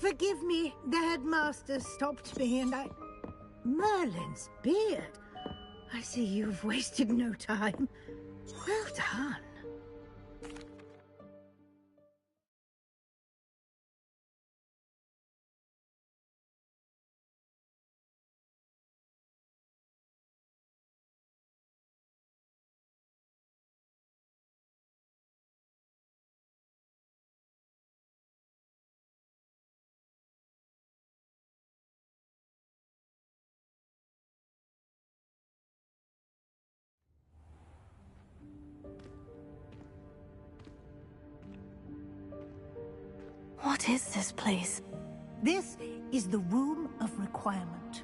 Forgive me, the headmaster stopped me and I... Merlin's beard. I see you've wasted no time. Well done. What is this place? This is the Room of Requirement.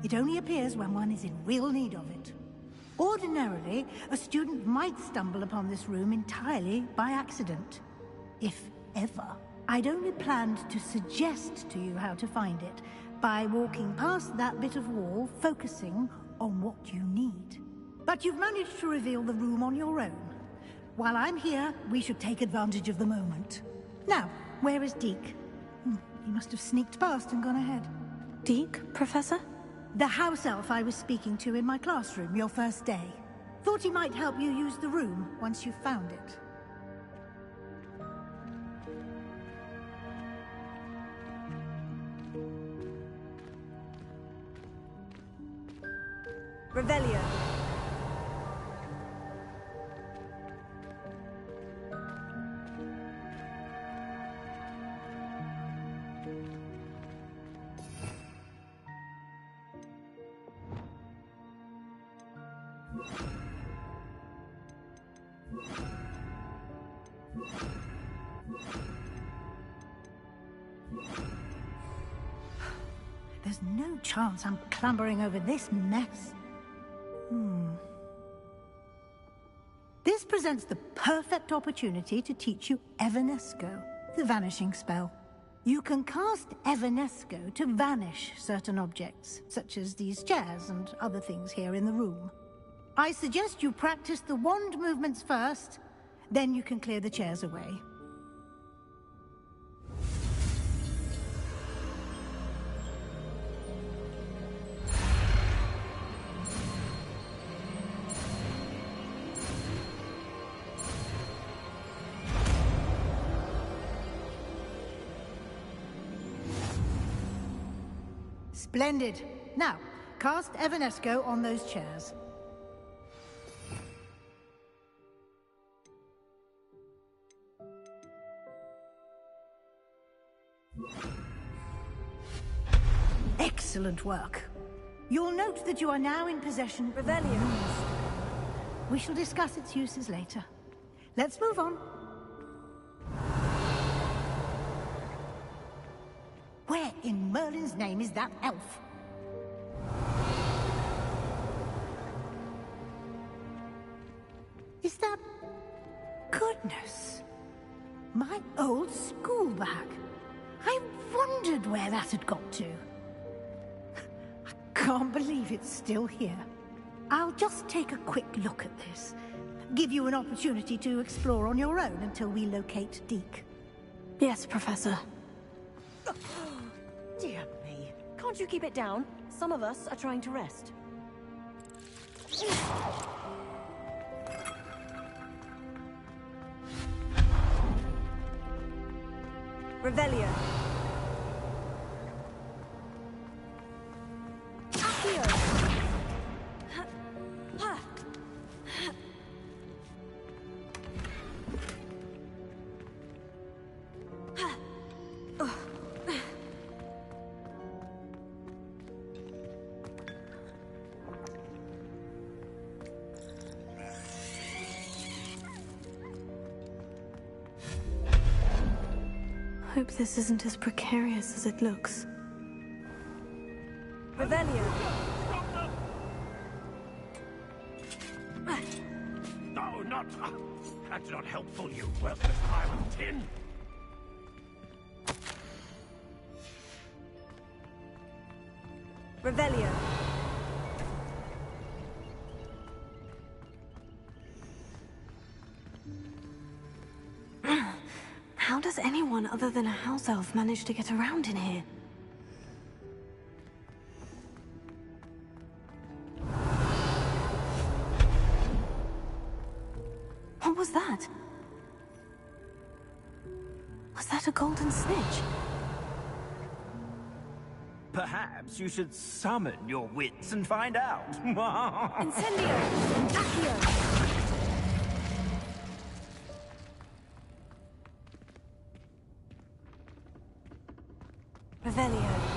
It only appears when one is in real need of it. Ordinarily, a student might stumble upon this room entirely by accident. If ever. I'd only planned to suggest to you how to find it by walking past that bit of wall, focusing on what you need. But you've managed to reveal the room on your own. While I'm here, we should take advantage of the moment. Now, where is Deke? He must have sneaked past and gone ahead. Deke, Professor? The house elf I was speaking to in my classroom your first day. Thought he might help you use the room once you've found it. Revelio. There's no chance I'm clambering over this mess. This presents the perfect opportunity to teach you Evanesco, the vanishing spell. You can cast Evanesco to vanish certain objects, such as these chairs and other things here in the room. I suggest you practice the wand movements first, then you can clear the chairs away. Splendid. Now, cast Evanesco on those chairs. Excellent work. You'll note that you are now in possession of Revelio. We shall discuss its uses later. Let's move on. Where in Merlin's name is that elf? Is that... Goodness. My old school bag. I wondered where that had got to. I can't believe it's still here. I'll just take a quick look at this. Give you an opportunity to explore on your own until we locate Deke. Yes, Professor. Dear me. Can't you keep it down? Some of us are trying to rest. Revelio. Accio. Hope this isn't as precarious as it looks. Revelio. No, not... That's not helpful, you worthless pile of tin. Revelio. How does anyone other than a house house elf manage to get around in here? What was that? Was that a golden snitch? Perhaps you should summon your wits and find out. Incendio! Accio! Revelio.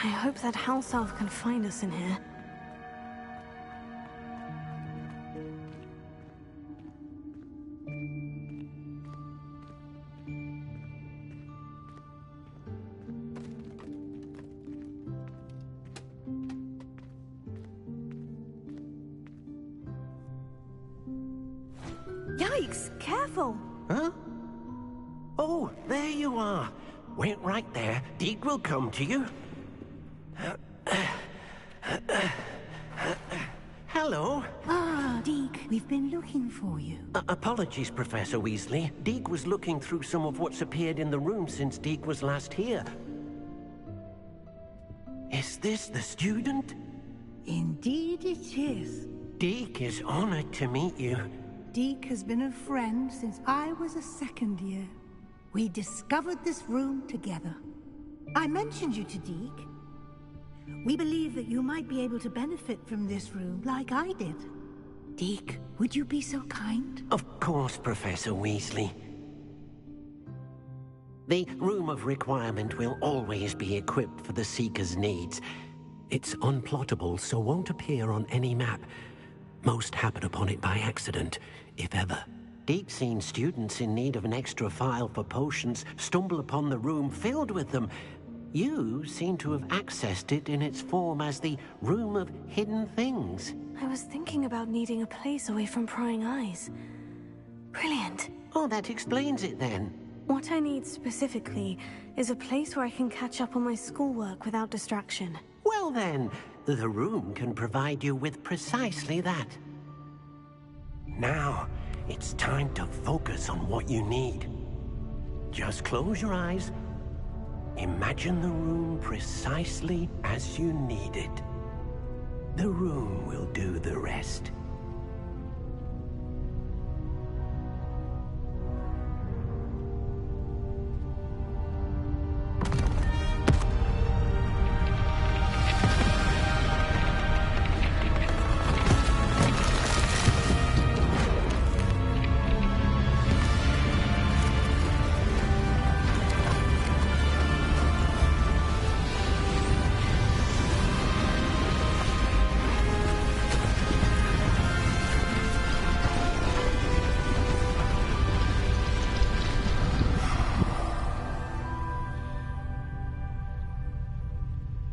I hope that house elf can find us in here. Yikes! Careful! Huh? Oh, there you are. Wait right there. Deke will come to you. Hello. Ah, Deke, we've been looking for you. Apologies, Professor Weasley. Deke was looking through some of what's appeared in the room since Deke was last here. Is this the student? Indeed it is. Deke is honored to meet you. Deke has been a friend since I was a second year. We discovered this room together. I mentioned you to Deke. We believe that you might be able to benefit from this room like I did. Deke, would you be so kind? Of course, Professor Weasley. The Room of Requirement will always be equipped for the Seeker's needs. It's unplottable, so won't appear on any map. Most happen upon it by accident, if ever. Deke's seen students in need of an extra file for potions stumble upon the room filled with them. You seem to have accessed it in its form as the Room of Hidden Things. I was thinking about needing a place away from prying eyes. Brilliant. Oh, that explains it then. What I need specifically is a place where I can catch up on my schoolwork without distraction. Well then, the room can provide you with precisely that. Now, it's time to focus on what you need. Just close your eyes. Imagine the room precisely as you need it. The room will do the rest.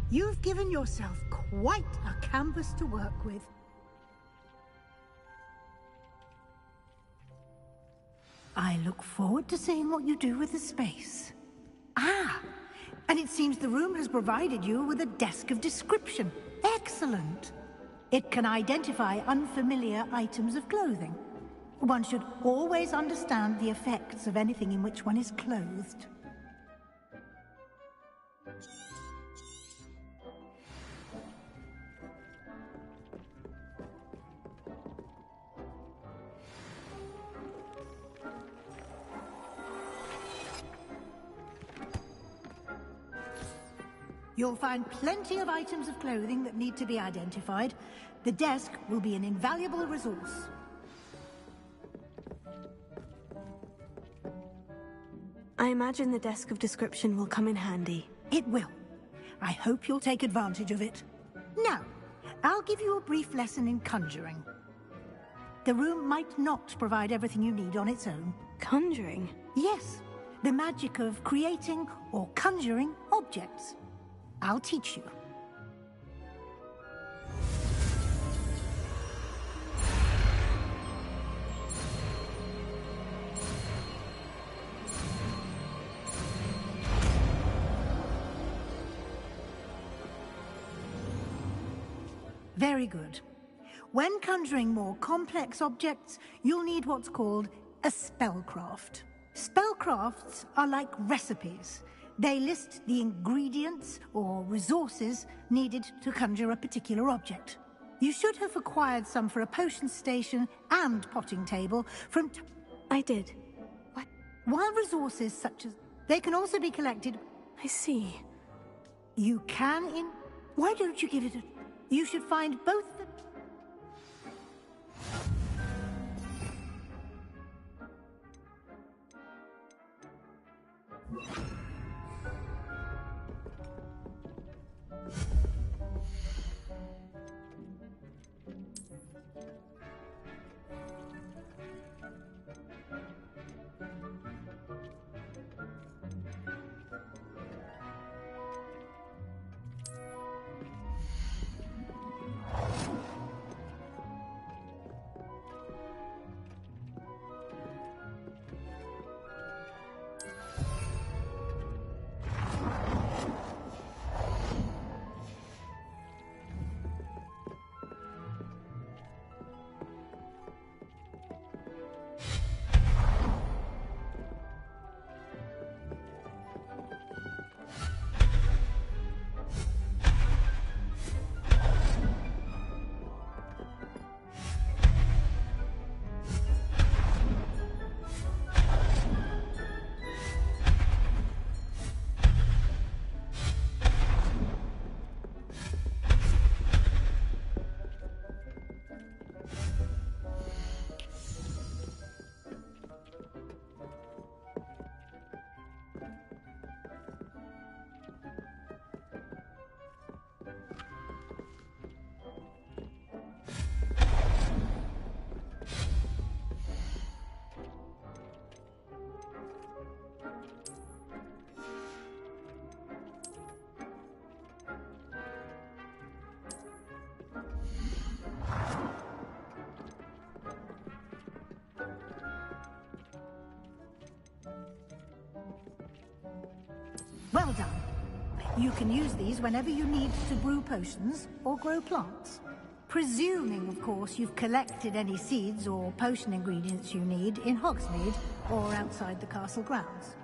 You've given yourself quite a canvas to work with. I look forward to seeing what you do with the space. Ah, and it seems the room has provided you with a desk of description. Excellent. It can identify unfamiliar items of clothing. One should always understand the effects of anything in which one is clothed. You'll find plenty of items of clothing that need to be identified. The desk will be an invaluable resource. I imagine the desk of description will come in handy. It will. I hope you'll take advantage of it. Now, I'll give you a brief lesson in conjuring. The room might not provide everything you need on its own. Conjuring? Yes, the magic of creating or conjuring objects. I'll teach you. Very good. When conjuring more complex objects, you'll need what's called a spellcraft. Spellcrafts are like recipes. They list the ingredients or resources needed to conjure a particular object. You should have acquired some for a potion station and potting table from... I did. What? While resources such as... They can also be collected... I see. You can in... Why don't you give it a... You should find both the... Well done. You can use these whenever you need to brew potions or grow plants. Presuming, of course, you've collected any seeds or potion ingredients you need in Hogsmeade or outside the castle grounds.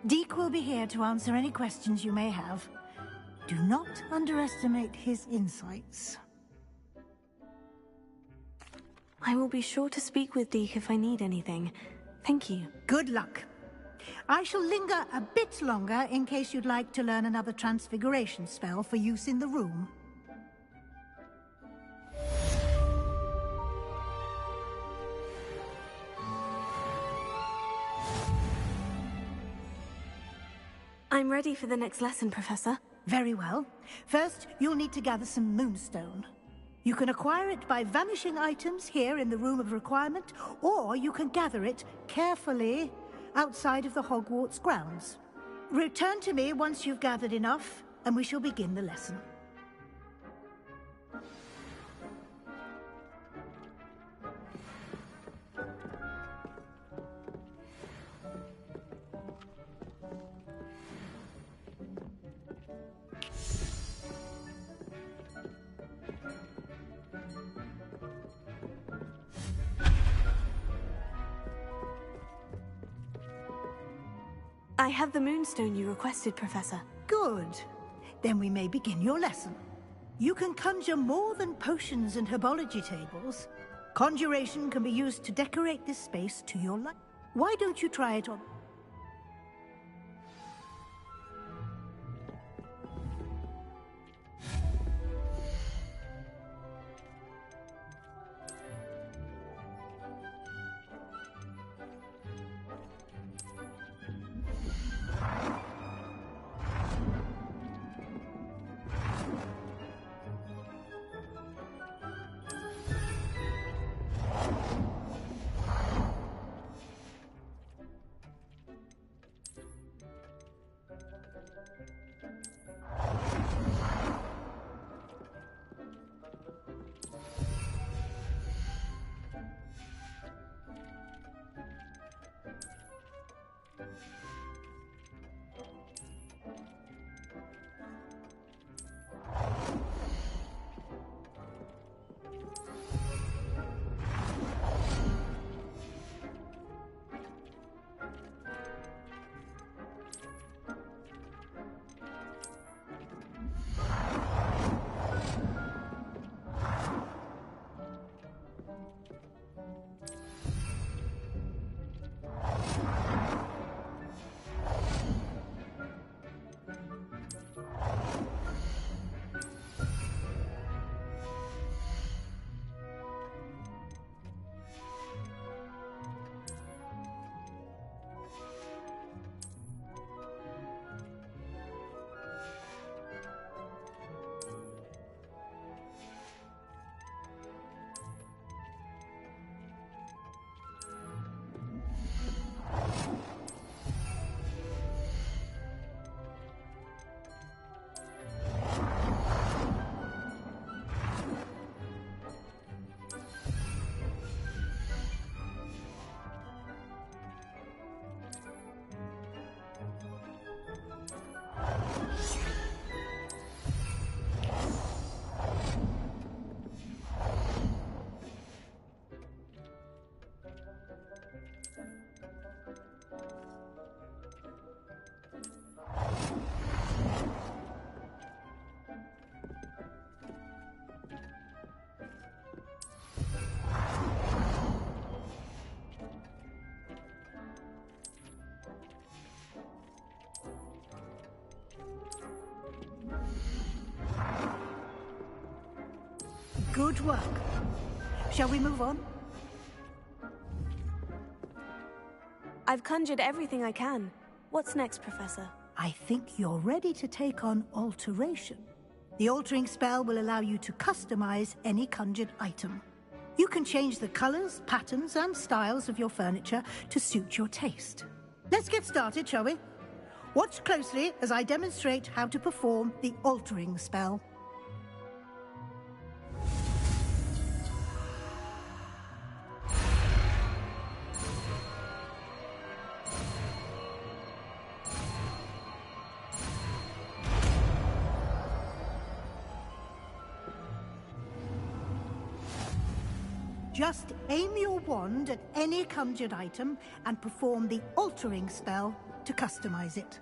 Deke will be here to answer any questions you may have. Do not underestimate his insights. I will be sure to speak with Deke if I need anything. Thank you. Good luck. I shall linger a bit longer in case you'd like to learn another transfiguration spell for use in the room. I'm ready for the next lesson, Professor. Very well. First, you'll need to gather some moonstone. You can acquire it by vanishing items here in the Room of Requirement, or you can gather it carefully outside of the Hogwarts grounds. Return to me once you've gathered enough, and we shall begin the lesson. I have the moonstone you requested, Professor. Good. Then we may begin your lesson. You can conjure more than potions and herbology tables. Conjuration can be used to decorate this space to your liking. Why don't you try it on? Good work. Shall we move on? I've conjured everything I can. What's next, Professor? I think you're ready to take on alteration. The altering spell will allow you to customize any conjured item. You can change the colors, patterns, and styles of your furniture to suit your taste. Let's get started, shall we? Watch closely as I demonstrate how to perform the altering spell. Just aim your wand at any conjured item and perform the altering spell to customize it.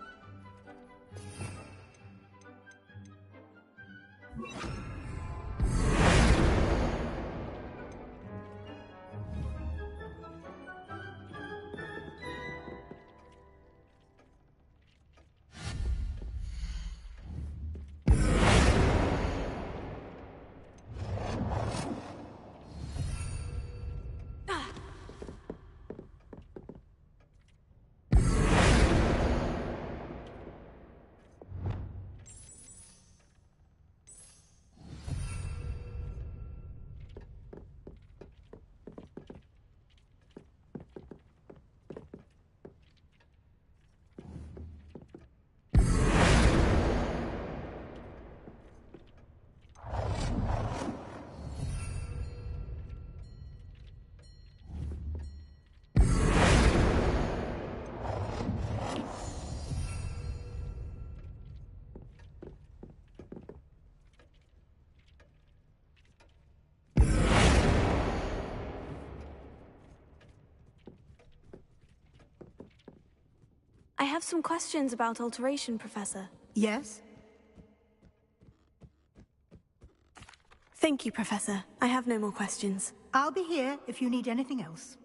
have some questions about alteration, Professor. Yes? Thank you, Professor. I have no more questions. I'll be here if you need anything else.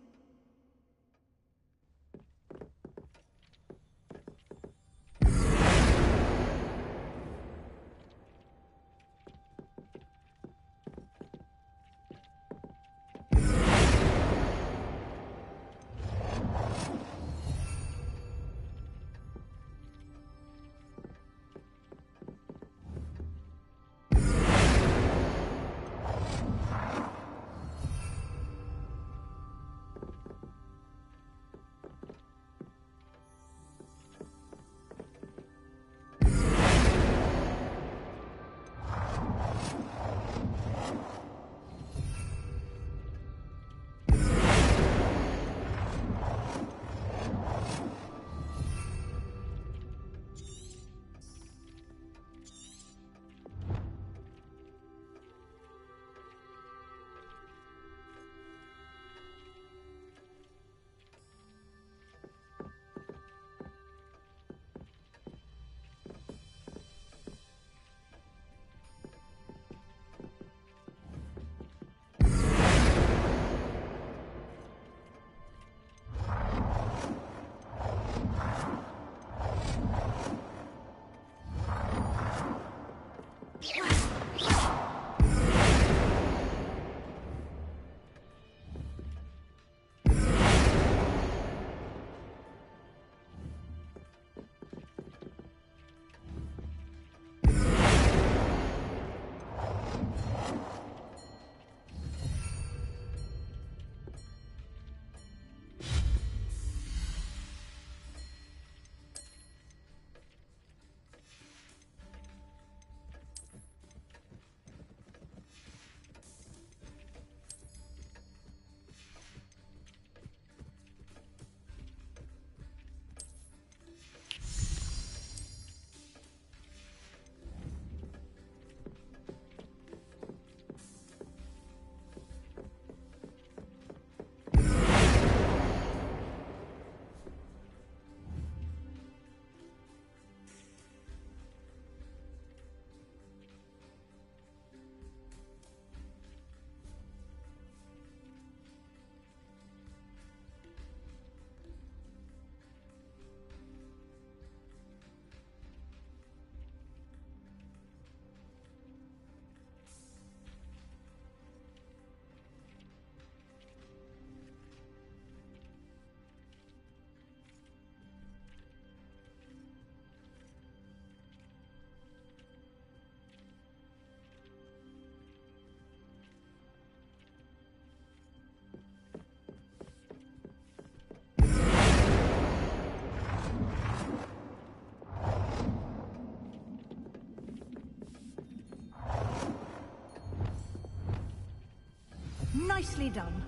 Nicely done.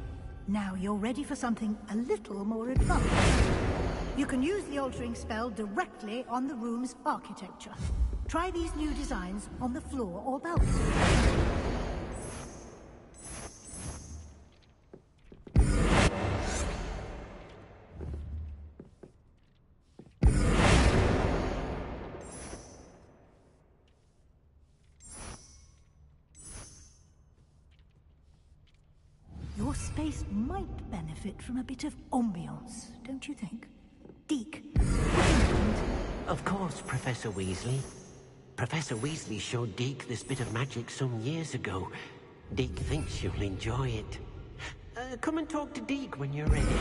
Now you're ready for something a little more advanced. You can use the altering spell directly on the room's architecture. Try these new designs on the floor or balcony. Your space might benefit from a bit of ambiance, don't you think? Deke, Of course, Professor Weasley. Professor Weasley showed Deke this bit of magic some years ago. Deke thinks you'll enjoy it. Come and talk to Deke when you're ready.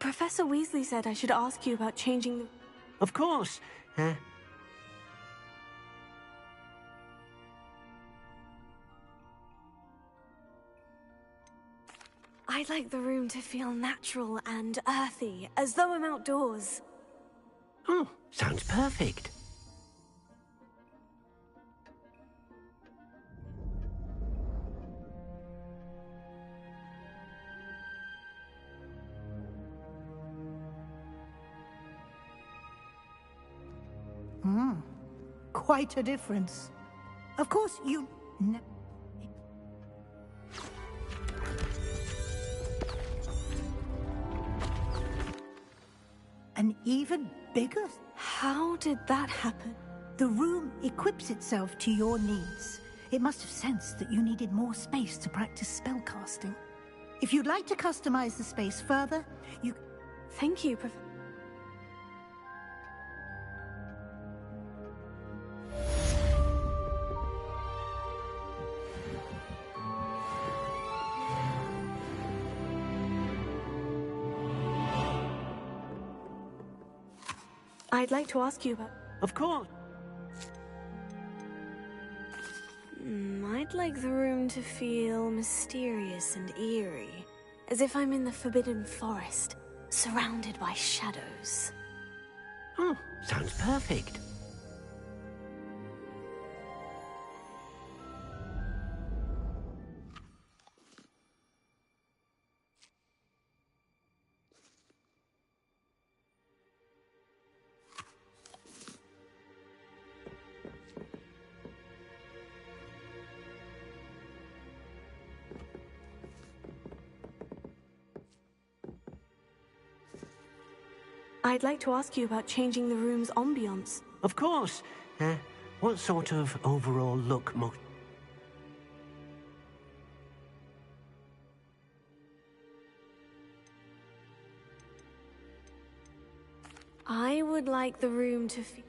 Professor Weasley said I should ask you about changing the... Of course. I'd like the room to feel natural and earthy, as though I'm outdoors. Oh, sounds perfect. Quite a difference. Of course, you... An even bigger... How did that happen? The room equips itself to your needs. It must have sensed that you needed more space to practice spellcasting. If you'd like to customize the space further, you... Thank you, Professor. I'd like to ask you about... Of course. I'd like the room to feel mysterious and eerie, as if I'm in the Forbidden Forest, surrounded by shadows. Oh, sounds perfect. I'd like to ask you about changing the room's ambiance. Of course. What sort of overall look I would like the room to feel...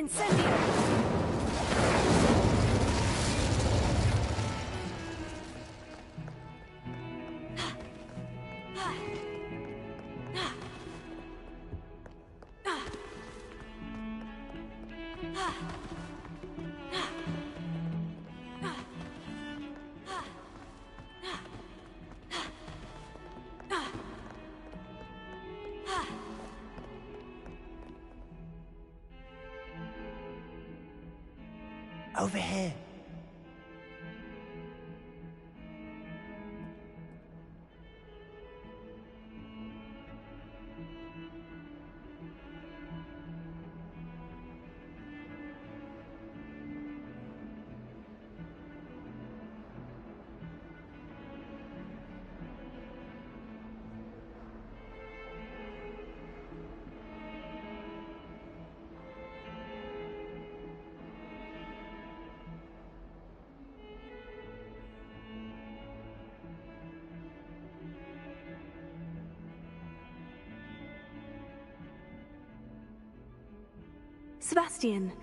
Incendio! Over here. Sebastian,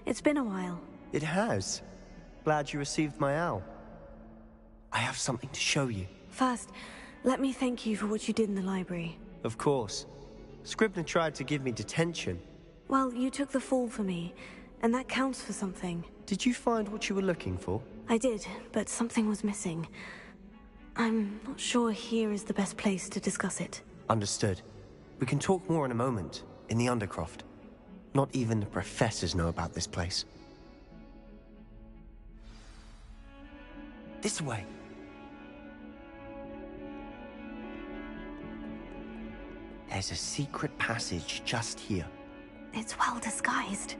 it's been a while. It has. Glad you received my owl. I have something to show you. First, let me thank you for what you did in the library. Of course. Scribner tried to give me detention. Well, you took the fall for me, and that counts for something. Did you find what you were looking for? I did, but something was missing. I'm not sure here is the best place to discuss it. Understood. We can talk more in a moment, in the Undercroft. Not even the professors know about this place. This way. There's a secret passage just here. It's well disguised.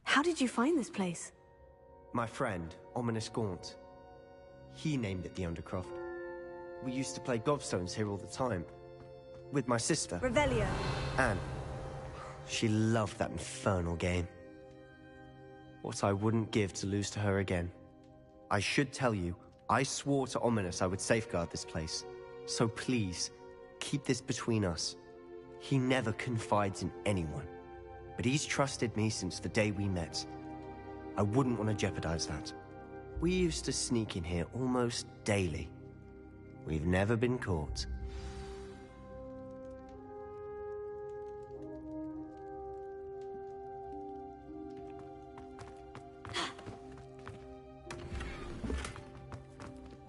How did you find this place? My friend, Ominous Gaunt. He named it the Undercroft. We used to play gobstones here all the time. With my sister. Revelio. Anne. She loved that infernal game. What I wouldn't give to lose to her again. I should tell you, I swore to Ominous I would safeguard this place. So please, keep this between us. He never confides in anyone. but he's trusted me since the day we met. I wouldn't want to jeopardize that. We used to sneak in here almost daily. We've never been caught.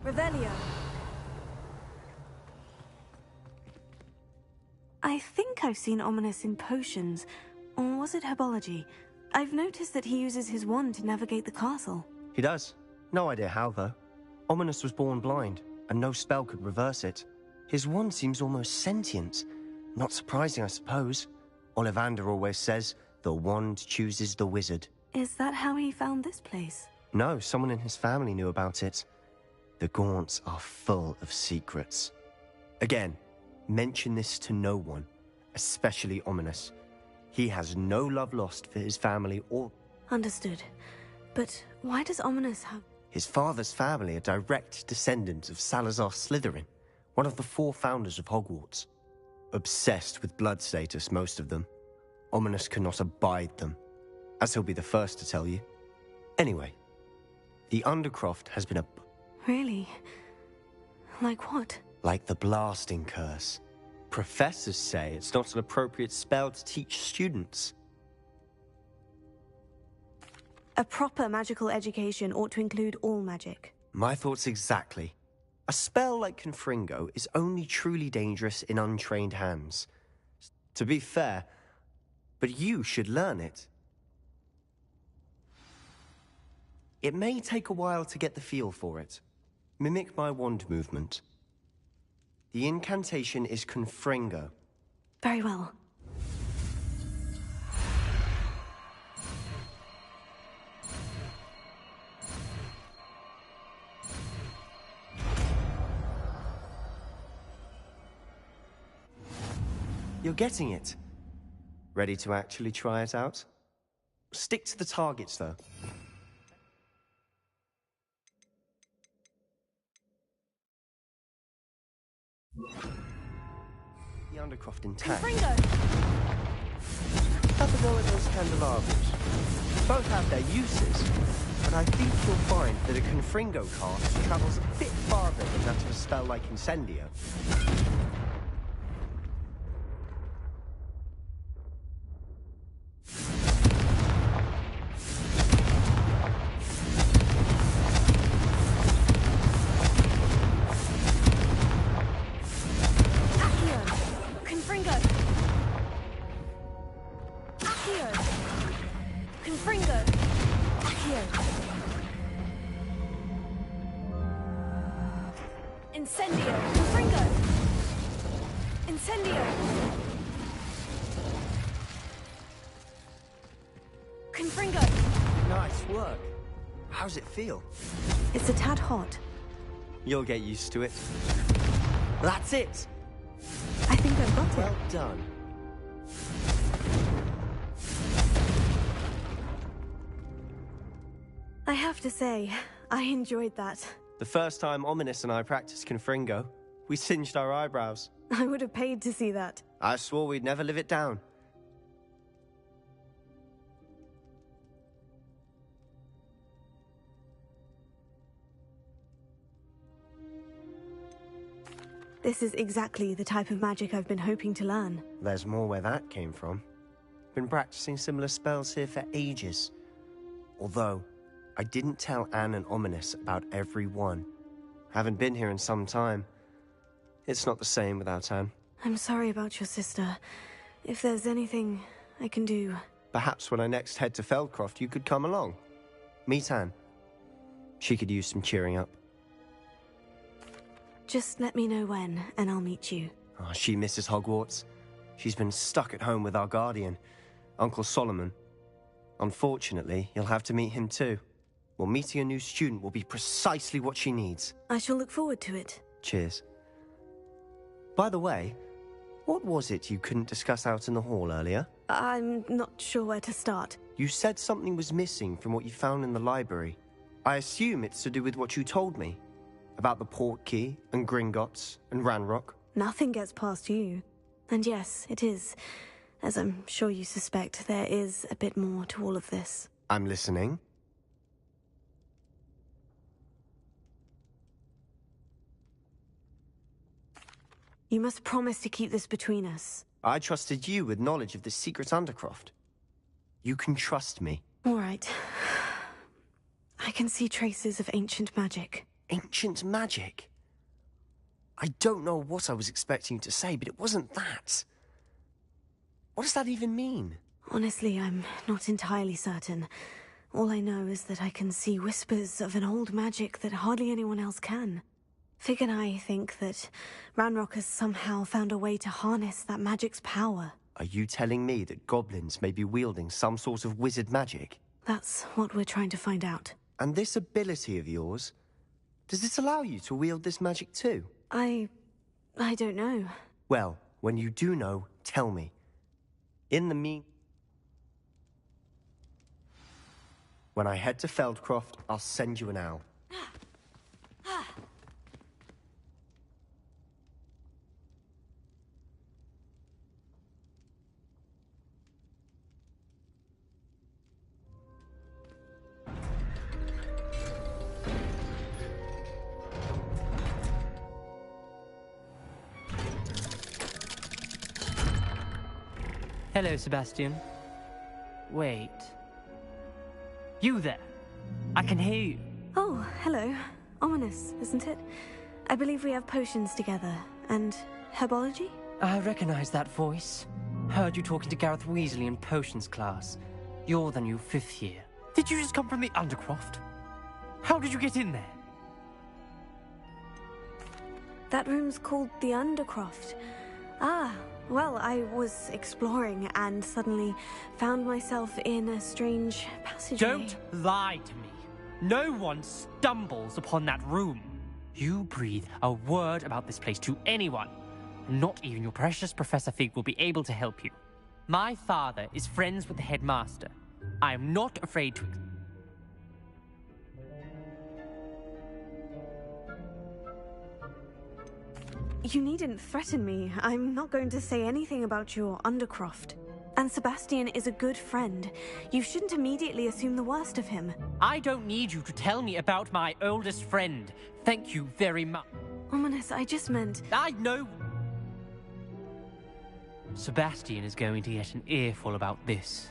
Revelio. I think I've seen Ominous in potions, or was it herbology? I've noticed that he uses his wand to navigate the castle. He does. No idea how, though. Ominous was born blind, and no spell could reverse it. His wand seems almost sentient. Not surprising, I suppose. Ollivander always says, the wand chooses the wizard. Is that how he found this place? No, someone in his family knew about it. The Gaunts are full of secrets. Again, mention this to no one, especially Ominous. He has no love lost for his family or... Understood. But why does Ominous have... His father's family are direct descendants of Salazar Slytherin, one of the 4 founders of Hogwarts. Obsessed with blood status, most of them. Ominous cannot abide them, as he'll be the first to tell you. Anyway, the Undercroft has been a... Really? Like what? Like the blasting curse. Professors say it's not an appropriate spell to teach students. A proper magical education ought to include all magic. My thoughts exactly. A spell like Confringo is only truly dangerous in untrained hands. To be fair, but you should learn it. It may take a while to get the feel for it. Mimic my wand movement. The incantation is Confringo. Very well. You're getting it. Ready to actually try it out? Stick to the targets, though. The Undercroft intact. Confringo! Have a go at those candelabras. Both have their uses, but I think you'll find that a Confringo cast travels a bit farther than that of a spell like Incendio. Incendio! Confringo! Incendio! Confringo! Nice work. How's it feel? It's a tad hot. You'll get used to it. That's it! I think I've got it. Well done. I have to say, I enjoyed that. The first time Ominous and I practiced Confringo, we singed our eyebrows. I would have paid to see that. I swore we'd never live it down. This is exactly the type of magic I've been hoping to learn. There's more where that came from. Been practicing similar spells here for ages. Although, I didn't tell Anne and Ominous about every one. Haven't been here in some time. It's not the same without Anne. I'm sorry about your sister. If there's anything I can do... Perhaps when I next head to Feldcroft, you could come along. Meet Anne. She could use some cheering up. Just let me know when, and I'll meet you. Oh, she misses Hogwarts. She's been stuck at home with our guardian, Uncle Solomon. Unfortunately, you'll have to meet him too. Well, meeting a new student will be precisely what she needs. I shall look forward to it. Cheers. By the way, what was it you couldn't discuss out in the hall earlier? I'm not sure where to start. You said something was missing from what you found in the library. I assume it's to do with what you told me. About the Portkey, and Gringotts, and Ranrock. Nothing gets past you. And yes, it is As I'm sure you suspect, there is a bit more to all of this. I'm listening. You must promise to keep this between us. I trusted you with knowledge of this secret Undercroft. You can trust me. All right. I can see traces of ancient magic. Ancient magic? I don't know what I was expecting you to say, but it wasn't that. What does that even mean? Honestly, I'm not entirely certain. All I know is that I can see whispers of an old magic that hardly anyone else can. Fig and I think that Ranrock has somehow found a way to harness that magic's power. Are you telling me that goblins may be wielding some sort of wizard magic? That's what we're trying to find out. And this ability of yours, does it allow you to wield this magic too? I don't know. Well, when you do know, tell me. In the when I head to Feldcroft, I'll send you an owl. Hello, Sebastian. Wait. You there? I can hear you. Oh, hello. Ominous, isn't it? I believe we have potions together. And herbology? I recognize that voice. Heard you talking to Gareth Weasley in potions class. You're the new 5th year. Did you just come from the Undercroft? How did you get in there? That room's called the Undercroft. Ah, well, I was exploring and suddenly found myself in a strange passageway. Don't lie to me. No one stumbles upon that room. You breathe a word about this place to anyone. Not even your precious Professor Fig will be able to help you. My father is friends with the headmaster. I am not afraid to... You needn't threaten me. I'm not going to say anything about your Undercroft. And Sebastian is a good friend. You shouldn't immediately assume the worst of him. I don't need you to tell me about my oldest friend. Thank you very much. Ominous, I just meant... I know... Sebastian is going to get an earful about this.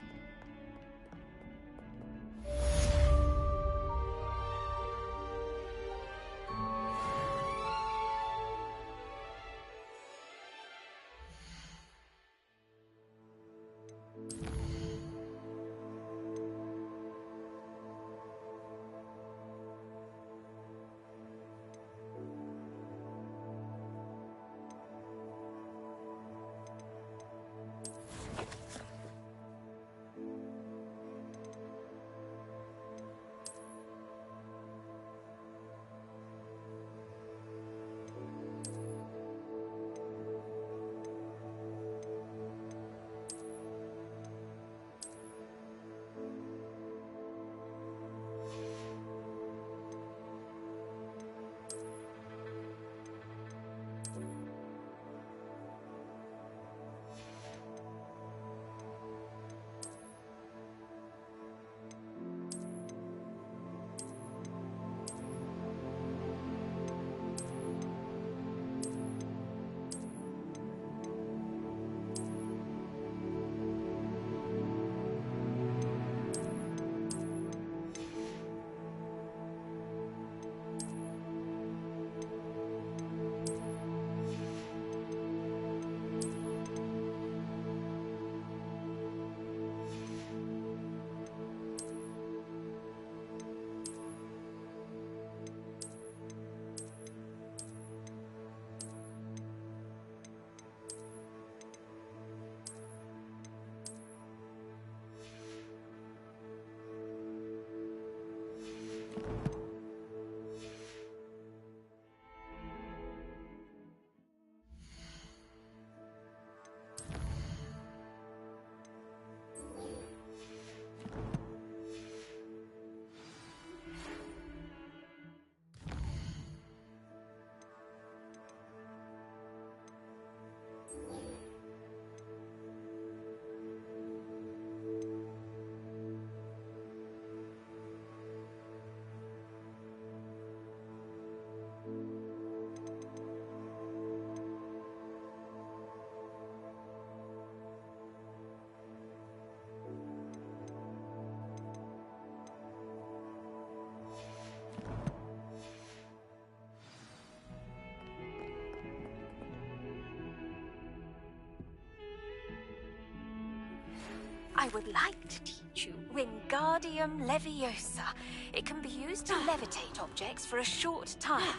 I would like to teach you Wingardium Leviosa. It can be used to levitate objects for a short time.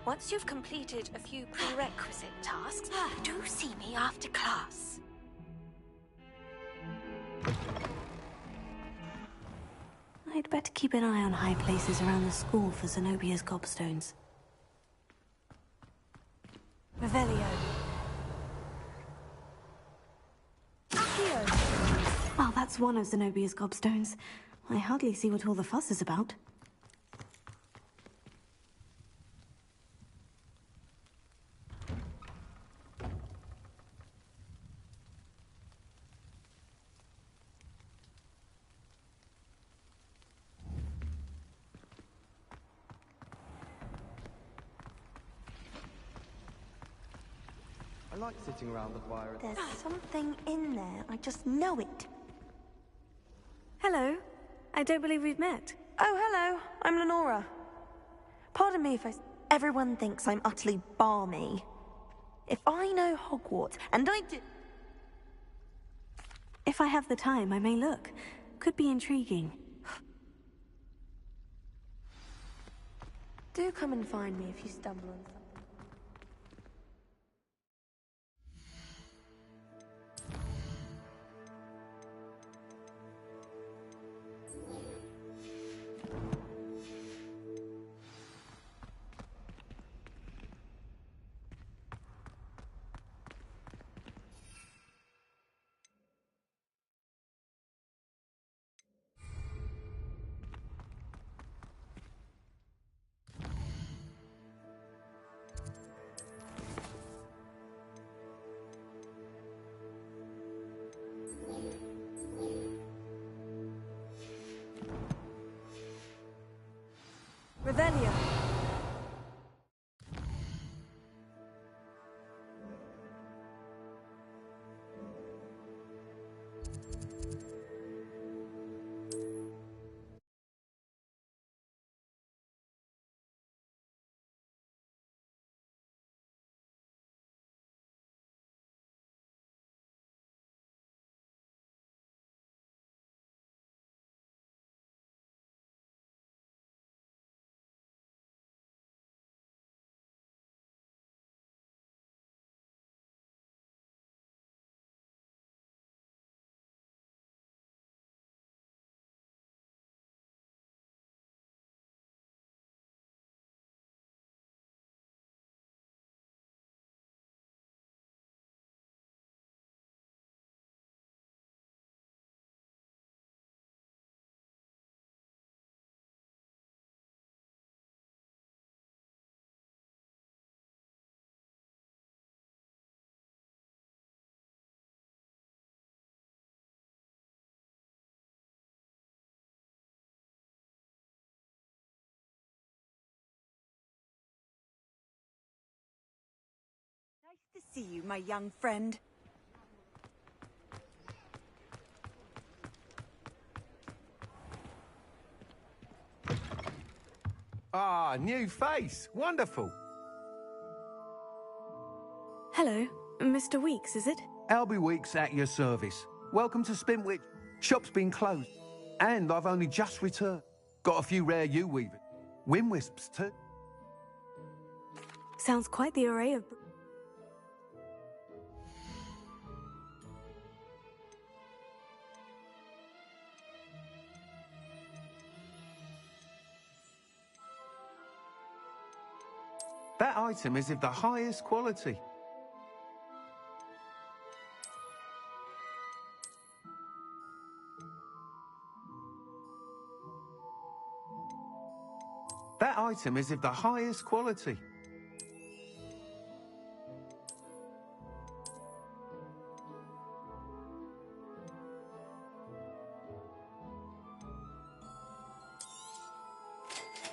Once you've completed a few prerequisite tasks, do see me after class. I'd better keep an eye on high places around the school for Zenobia's gobstones. Revelio. Accio! Well, that's one of Zenobia's gobstones. I hardly see what all the fuss is about. I like sitting around the fire. There's something in there. I just know it. Hello. I don't believe we've met. Oh, hello. I'm Lenora. Pardon me if everyone thinks I'm utterly balmy. If I know Hogwarts, and I do... If I have the time, I may look. Could be intriguing. Do come and find me if you stumble on something. Revelio. Nice to see you, my young friend. Ah, new face. Wonderful. Hello. Mr. Weeks, is it? Albie Weeks at your service. Welcome to Spintwich. Shop's been closed. And I've only just returned. Got a few rare U-weavers. Windwisps too. Sounds quite the array of... That item is of the highest quality. That item is of the highest quality.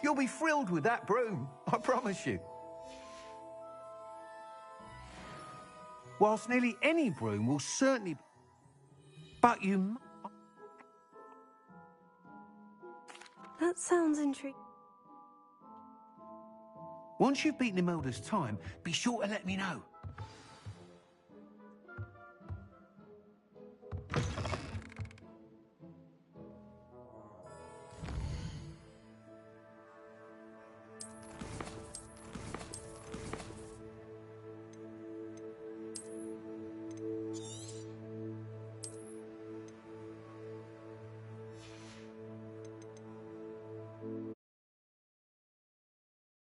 You'll be thrilled with that broom, I promise you. Whilst nearly any broom will certainly... But you... That sounds intriguing. Once you've beaten Imelda's time, be sure to let me know.